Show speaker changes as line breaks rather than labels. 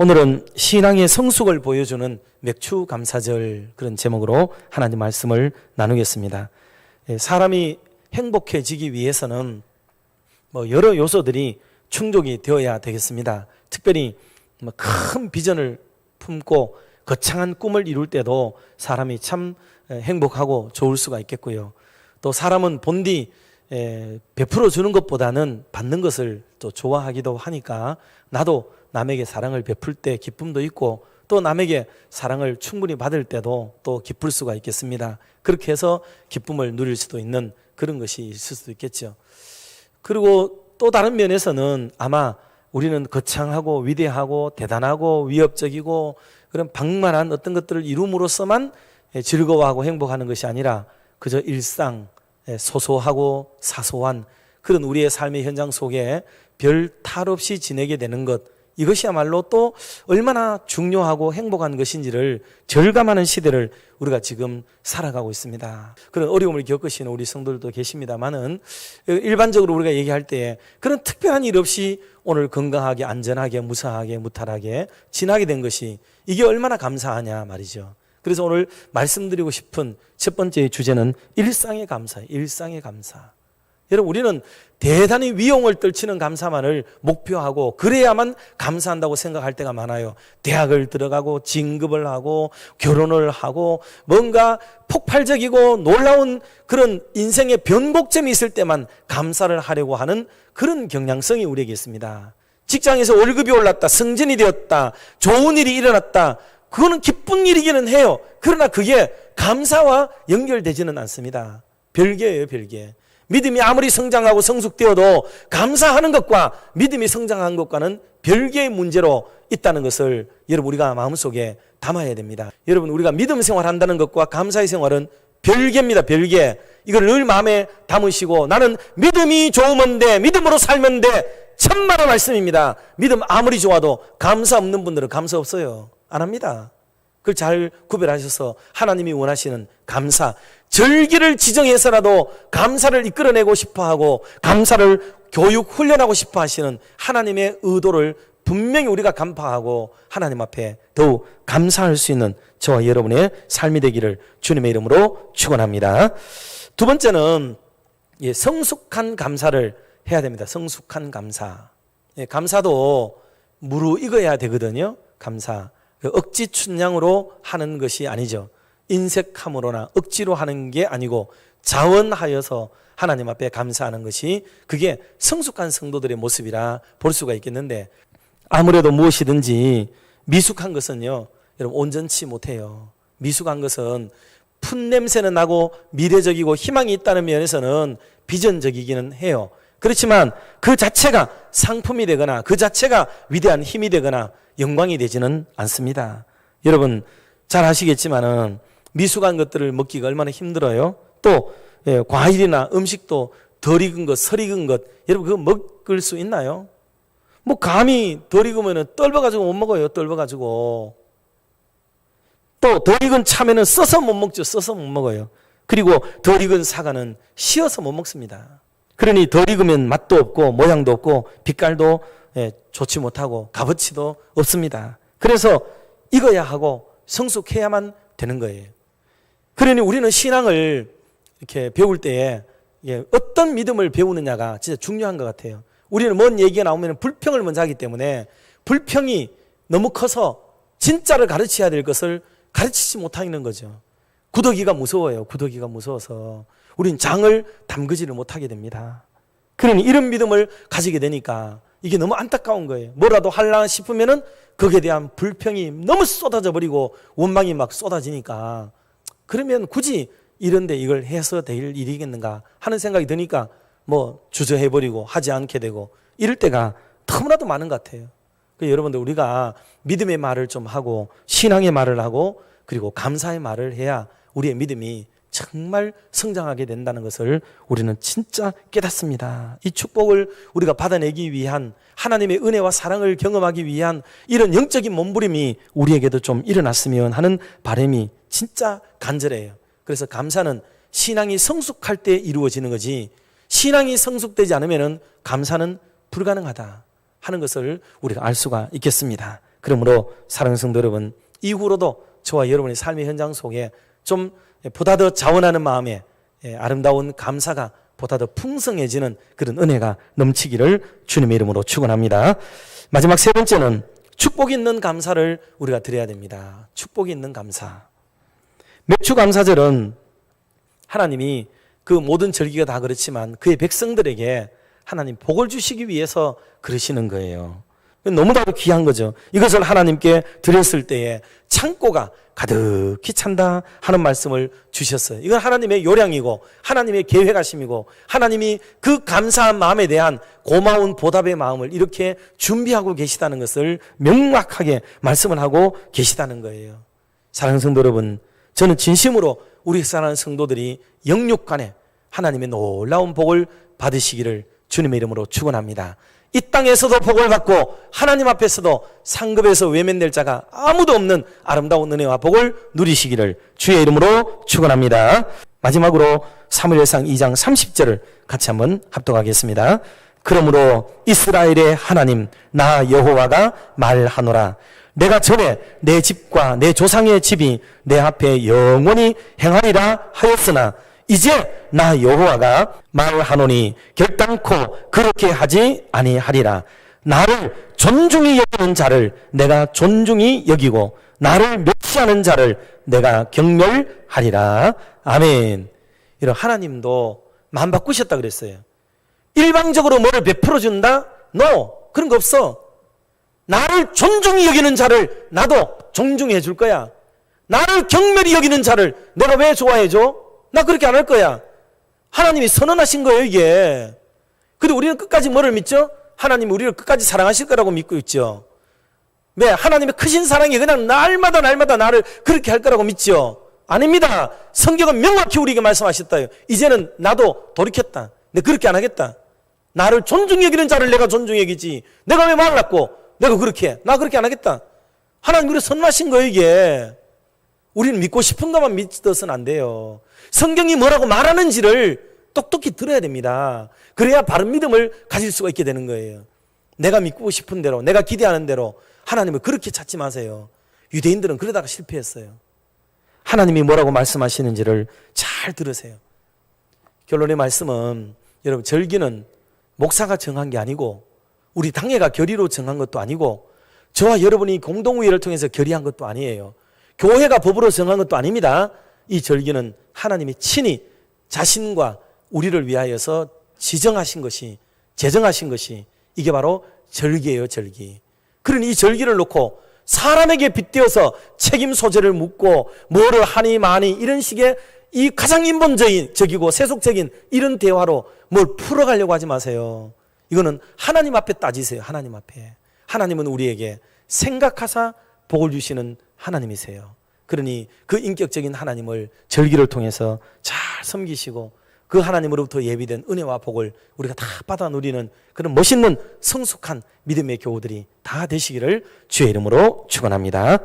오늘은 신앙의 성숙을 보여주는 맥주 감사절, 그런 제목으로 하나님 말씀을 나누겠습니다. 사람이 행복해지기 위해서는 여러 요소들이 충족이 되어야 되겠습니다. 특별히 큰 비전을 품고 거창한 꿈을 이룰 때도 사람이 참 행복하고 좋을 수가 있겠고요. 또 사람은 본디 베풀어 주는 것보다는 받는 것을 또 좋아하기도 하니까 나도 남에게 사랑을 베풀 때 기쁨도 있고 또 남에게 사랑을 충분히 받을 때도 또 기쁠 수가 있겠습니다. 그렇게 해서 기쁨을 누릴 수도 있는 그런 것이 있을 수도 있겠죠. 그리고 또 다른 면에서는 아마 우리는 거창하고 위대하고 대단하고 위협적이고 그런 방만한 어떤 것들을 이룸으로써만 즐거워하고 행복하는 것이 아니라 그저 일상, 소소하고 사소한 그런 우리의 삶의 현장 속에 별 탈 없이 지내게 되는 것, 이것이야말로 또 얼마나 중요하고 행복한 것인지를 절감하는 시대를 우리가 지금 살아가고 있습니다. 그런 어려움을 겪으시는 우리 성도들도 계십니다만은 일반적으로 우리가 얘기할 때 그런 특별한 일 없이 오늘 건강하게 안전하게 무사하게 무탈하게 지나게 된 것이 이게 얼마나 감사하냐 말이죠. 그래서 오늘 말씀드리고 싶은 첫 번째 주제는 일상의 감사예요. 일상의 감사. 여러분, 우리는 대단히 위용을 떨치는 감사만을 목표하고 그래야만 감사한다고 생각할 때가 많아요. 대학을 들어가고 진급을 하고 결혼을 하고 뭔가 폭발적이고 놀라운 그런 인생의 변곡점이 있을 때만 감사를 하려고 하는 그런 경향성이 우리에게 있습니다. 직장에서 월급이 올랐다, 승진이 되었다, 좋은 일이 일어났다, 그거는 기쁜 일이기는 해요. 그러나 그게 감사와 연결되지는 않습니다. 별개예요, 별개. 믿음이 아무리 성장하고 성숙되어도 감사하는 것과 믿음이 성장한 것과는 별개의 문제로 있다는 것을 여러분 우리가 마음속에 담아야 됩니다. 여러분, 우리가 믿음 생활한다는 것과 감사의 생활은 별개입니다. 별개. 이걸 늘 마음에 담으시고 나는 믿음이 좋으면 돼, 믿음으로 살면 돼, 천만의 말씀입니다. 믿음 아무리 좋아도 감사 없는 분들은 감사 없어요. 안 합니다. 그걸 잘 구별하셔서 하나님이 원하시는 감사, 절기를 지정해서라도 감사를 이끌어내고 싶어하고 감사를 교육 훈련하고 싶어 하시는 하나님의 의도를 분명히 우리가 간파하고 하나님 앞에 더욱 감사할 수 있는 저와 여러분의 삶이 되기를 주님의 이름으로 축원합니다. 두 번째는 성숙한 감사를 해야 됩니다. 성숙한 감사. 감사도 무르익어야 되거든요. 감사. 억지 춘향으로 하는 것이 아니죠. 인색함으로나 억지로 하는 게 아니고 자원하여서 하나님 앞에 감사하는 것이 그게 성숙한 성도들의 모습이라 볼 수가 있겠는데, 아무래도 무엇이든지 미숙한 것은요, 여러분 온전치 못해요. 미숙한 것은 풋냄새는 나고 미래적이고 희망이 있다는 면에서는 비전적이기는 해요. 그렇지만 그 자체가 상품이 되거나 그 자체가 위대한 힘이 되거나 영광이 되지는 않습니다. 여러분 잘 아시겠지만은 미숙한 것들을 먹기가 얼마나 힘들어요. 또 과일이나 음식도 덜 익은 것, 설 익은 것, 여러분 그거 먹을 수 있나요? 감이 덜 익으면 떫어가지고 못 먹어요. 떫어가지고. 또 덜 익은 참외는 써서 못 먹죠. 써서 못 먹어요. 그리고 덜 익은 사과는 씌어서 못 먹습니다. 그러니 덜 익으면 맛도 없고 모양도 없고 빛깔도 좋지 못하고 값어치도 없습니다. 그래서 익어야 하고 성숙해야만 되는 거예요. 그러니 우리는 신앙을 이렇게 배울 때에 어떤 믿음을 배우느냐가 진짜 중요한 것 같아요. 우리는 뭔 얘기가 나오면 불평을 먼저 하기 때문에 불평이 너무 커서 진짜를 가르쳐야 될 것을 가르치지 못하는 거죠. 구더기가 무서워요. 구더기가 무서워서 우린 장을 담그지를 못하게 됩니다. 그러니 이런 믿음을 가지게 되니까 이게 너무 안타까운 거예요. 뭐라도 하려나 싶으면은 거기에 대한 불평이 너무 쏟아져 버리고 원망이 막 쏟아지니까, 그러면 굳이 이런데 이걸 해서 될 일이겠는가 하는 생각이 드니까 주저해버리고 하지 않게 되고 이럴 때가 너무나도 많은 것 같아요. 그래서 여러분들 우리가 믿음의 말을 좀 하고 신앙의 말을 하고 그리고 감사의 말을 해야 우리의 믿음이 정말 성장하게 된다는 것을 우리는 진짜 깨닫습니다. 이 축복을 우리가 받아내기 위한, 하나님의 은혜와 사랑을 경험하기 위한 이런 영적인 몸부림이 우리에게도 좀 일어났으면 하는 바람이 진짜 간절해요. 그래서 감사는 신앙이 성숙할 때 이루어지는 거지, 신앙이 성숙되지 않으면 감사는 불가능하다 하는 것을 우리가 알 수가 있겠습니다. 그러므로 사랑하는 성도 여러분, 이후로도 저와 여러분의 삶의 현장 속에 좀 보다 더 자원하는 마음에 아름다운 감사가 보다 더 풍성해지는 그런 은혜가 넘치기를 주님의 이름으로 축원합니다. 마지막 세 번째는 축복이 있는 감사를 우리가 드려야 됩니다. 축복이 있는 감사. 맥추감사절은 하나님이 그 모든 절기가 다 그렇지만 그의 백성들에게 하나님 복을 주시기 위해서 그러시는 거예요. 너무나도 귀한 거죠. 이것을 하나님께 드렸을 때에 창고가 가득히 찬다 하는 말씀을 주셨어요. 이건 하나님의 요량이고 하나님의 계획하심이고 하나님이 그 감사한 마음에 대한 고마운 보답의 마음을 이렇게 준비하고 계시다는 것을 명확하게 말씀을 하고 계시다는 거예요. 사랑하는 성도 여러분, 저는 진심으로 우리 사랑하는 성도들이 영육간에 하나님의 놀라운 복을 받으시기를 주님의 이름으로 축원합니다. 이 땅에서도 복을 받고 하나님 앞에서도 상급에서 외면될 자가 아무도 없는 아름다운 은혜와 복을 누리시기를 주의 이름으로 축원합니다. 마지막으로 사무엘상 2장 30절을 같이 한번 합독하겠습니다. 그러므로 이스라엘의 하나님 나 여호와가 말하노라. 내가 전에 내 집과 내 조상의 집이 내 앞에 영원히 행하리라 하였으나 이제 나 여호와가 말하노니 결단코 그렇게 하지 아니하리라. 나를 존중히 여기는 자를 내가 존중히 여기고 나를 멸시하는 자를 내가 경멸하리라. 아멘. 이런 하나님도 마음 바꾸셨다 그랬어요. 일방적으로 뭐를 베풀어 준다? No. 그런 거 없어. 나를 존중히 여기는 자를 나도 존중해 줄 거야. 나를 경멸히 여기는 자를 내가 왜 좋아해 줘? 나 그렇게 안 할 거야. 하나님이 선언하신 거예요, 이게. 근데 우리는 끝까지 뭐를 믿죠? 하나님이 우리를 끝까지 사랑하실 거라고 믿고 있죠. 왜? 하나님의 크신 사랑이 그냥 날마다 나를 그렇게 할 거라고 믿죠. 아닙니다. 성경은 명확히 우리에게 말씀하셨다요. 이제는 나도 돌이켰다. 내가 그렇게 안 하겠다. 나를 존중 여기는 자를 내가 존중 여기지. 내가 왜 말랐고 내가 그렇게 해? 나 그렇게 안 하겠다. 하나님 우리를 선언하신 거예요, 이게. 우리는 믿고 싶은 것만 믿어서는 안 돼요. 성경이 뭐라고 말하는지를 똑똑히 들어야 됩니다. 그래야 바른 믿음을 가질 수가 있게 되는 거예요. 내가 믿고 싶은 대로, 내가 기대하는 대로 하나님을 그렇게 찾지 마세요. 유대인들은 그러다가 실패했어요. 하나님이 뭐라고 말씀하시는지를 잘 들으세요. 결론의 말씀은 여러분, 절기는 목사가 정한 게 아니고 우리 당회가 결의로 정한 것도 아니고 저와 여러분이 공동의회를 통해서 결의한 것도 아니에요. 교회가 법으로 정한 것도 아닙니다. 이 절기는 하나님이 친히 자신과 우리를 위하여서 지정하신 것이, 제정하신 것이 이게 바로 절기예요, 절기. 그러니 이 절기를 놓고 사람에게 빗대어서 책임 소재를 묻고 뭐를 하니 마니 이런 식의 이 가장 인본적이고 세속적인 이런 대화로 뭘 풀어가려고 하지 마세요. 이거는 하나님 앞에 따지세요. 하나님 앞에. 하나님은 우리에게 생각하사 복을 주시는 하나님이세요. 그러니 그 인격적인 하나님을 절기를 통해서 잘 섬기시고 그 하나님으로부터 예비된 은혜와 복을 우리가 다 받아 누리는 그런 멋있는 성숙한 믿음의 교우들이 다 되시기를 주의 이름으로 축원합니다.